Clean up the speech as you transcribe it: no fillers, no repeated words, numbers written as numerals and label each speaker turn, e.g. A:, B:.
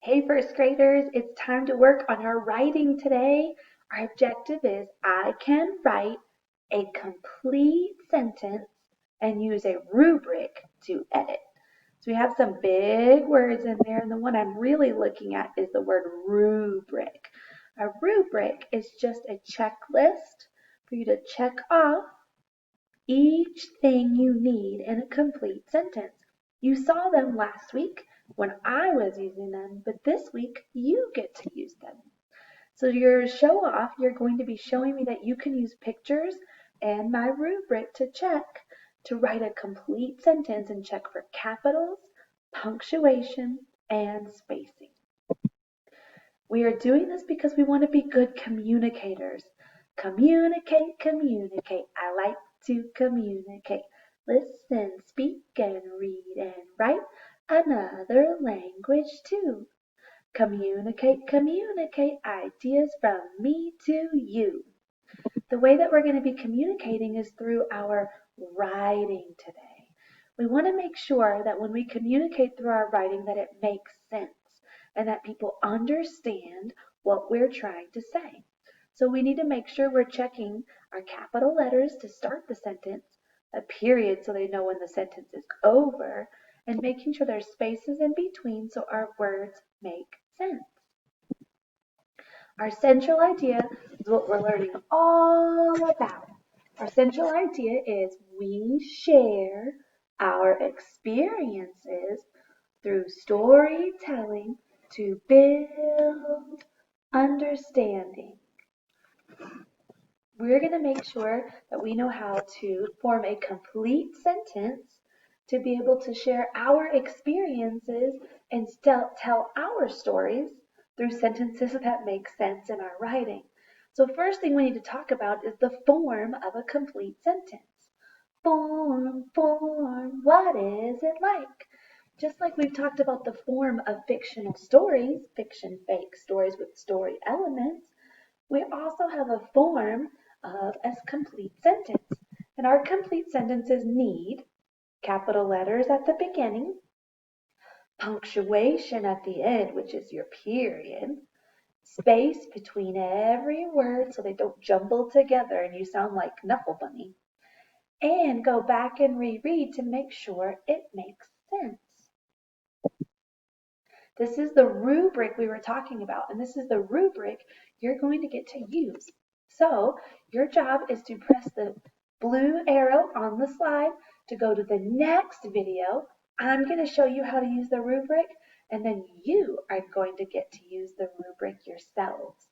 A: Hey, first graders, it's time to work on our writing today. Our objective is I can write a complete sentence and use a rubric to edit. So we have some big words in there, and the one I'm really looking at is the word rubric. A rubric is just a checklist for you to check off each thing you need in a complete sentence. You saw them last week when I was using them, but this week you get to use them. So your show off, you're going to be showing me that you can use pictures and my rubric to check to write a complete sentence and check for capitals, punctuation, and spacing. We are doing this because we want to be good communicators. Communicate, communicate. I like to communicate. Listen, speak, and read and write another language too. Communicate, communicate ideas from me to you. The way that we're going to be communicating is through our writing today. We want to make sure that when we communicate through our writing that it makes sense and that people understand what we're trying to say. So we need to make sure we're checking our capital letters to start the sentence, a period so they know when the sentence is over, and making sure there's spaces in between so our words make sense. Our central idea is what we're learning all about. Our central idea is we share our experiences through storytelling to build understanding. We're going to make sure that we know how to form a complete sentence to be able to share our experiences and tell our stories through sentences that make sense in our writing. So first thing we need to talk about is the form of a complete sentence. Form, what is it like? Just like we've talked about the form of fictional stories, fiction fake stories with story elements, we also have a form of a complete sentence. And our complete sentences need capital letters at the beginning, punctuation at the end, which is your period, space between every word so they don't jumble together and you sound like Knuckle Bunny, and go back and reread to make sure it makes sense. This is the rubric we were talking about, and this is the rubric you're going to get to use. So your job is to press the blue arrow on the slide to go to the next video. I'm going to show you how to use the rubric, and then you are going to get to use the rubric yourselves.